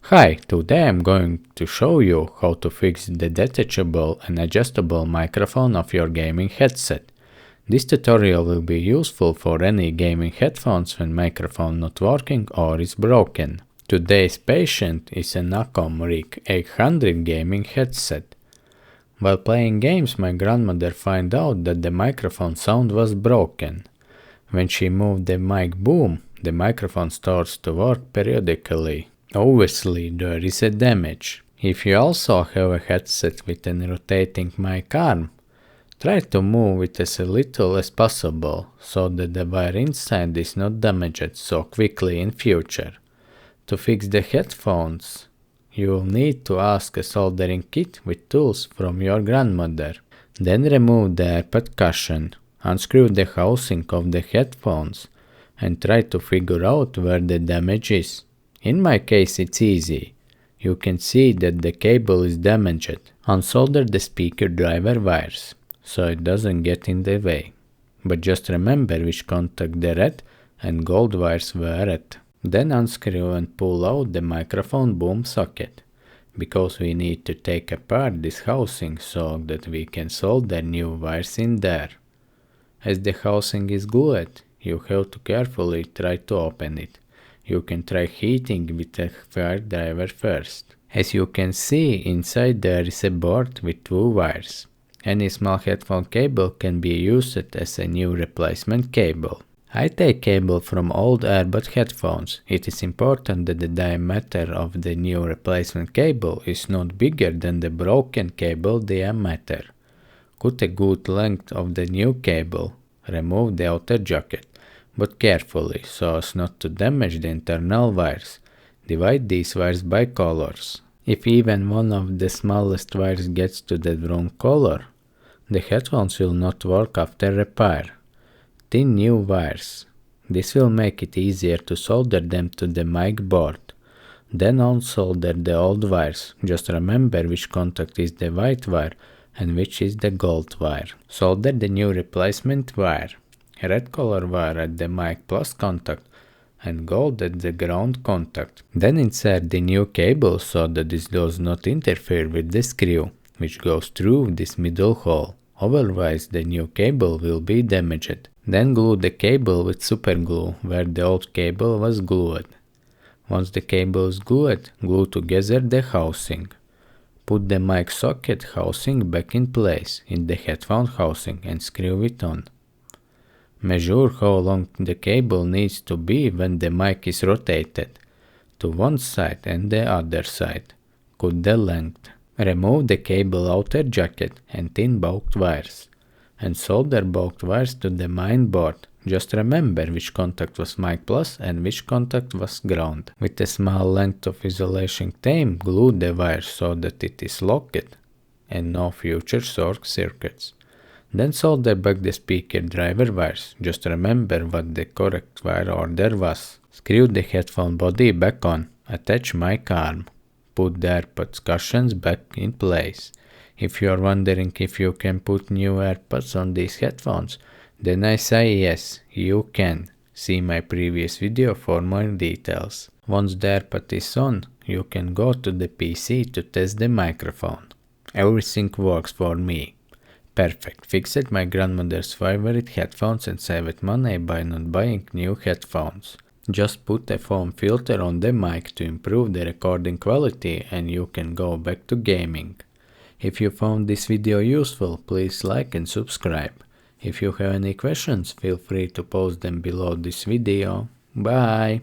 Hi, today I'm going to show you how to fix the detachable and adjustable microphone of your gaming headset. This tutorial will be useful for any gaming headphones when microphone not working or is broken. Today's patient is a Nacon Rig 800 gaming headset. While playing games, my grandmother found out that the microphone sound was broken. When she moved the mic boom, the microphone starts to work periodically. Obviously, there is a damage. If you also have a headset with a rotating mic arm, try to move it as little as possible so that the wire inside is not damaged so quickly in future. To fix the headphones, you will need to ask a soldering kit with tools from your grandmother. Then remove the AirPod cushion, unscrew the housing of the headphones, and try to figure out where the damage is. In my case it's easy. You can see that the cable is damaged. Unsolder the speaker driver wires, so it doesn't get in the way. But just remember which contact the red and gold wires were at. Then unscrew and pull out the microphone boom socket, because we need to take apart this housing so that we can solder new wires in there. As the housing is glued, you have to carefully try to open it. You can try heating with a wire driver first. As you can see, inside there is a board with two wires. Any small headphone cable can be used as a new replacement cable. I take cable from old earbud headphones. It is important that the diameter of the new replacement cable is not bigger than the broken cable diameter. Cut a good length of the new cable. Remove the outer jacket, but carefully so as not to damage the internal wires. Divide these wires by colors. If even one of the smallest wires gets to the wrong color, the headphones will not work after repair. Thin new wires. This will make it easier to solder them to the mic board. Then unsolder the old wires. Just remember which contact is the white wire and which is the gold wire. Solder the new replacement wire. Red color wire at the mic plus contact and gold at the ground contact. Then insert the new cable so that this does not interfere with the screw, which goes through this middle hole. Otherwise the new cable will be damaged. Then glue the cable with super glue where the old cable was glued. Once the cable is glued, glue together the housing. Put the mic socket housing back in place in the headphone housing and screw it on. Measure how long the cable needs to be when the mic is rotated to one side and the other side. Cut the length. Remove the cable outer jacket and thin bulked wires, and solder bulked wires to the main board. Just remember which contact was mic plus and which contact was ground. With a small length of isolation tape, glue the wire so that it is locked and no future short circuits. Then solder back the speaker driver wires. Just remember what the correct wire order was. Screw the headphone body back on. Attach mic arm. Put the AirPods cushions back in place. If you are wondering if you can put new AirPods on these headphones, then I say yes, you can. See my previous video for more details. Once the AirPod is on, you can go to the PC to test the microphone. Everything works for me. Perfect. Fixed my grandmother's favorite headphones and saved money by not buying new headphones. Just put a foam filter on the mic to improve the recording quality and you can go back to gaming. If you found this video useful, please like and subscribe. If you have any questions, feel free to post them below this video. Bye!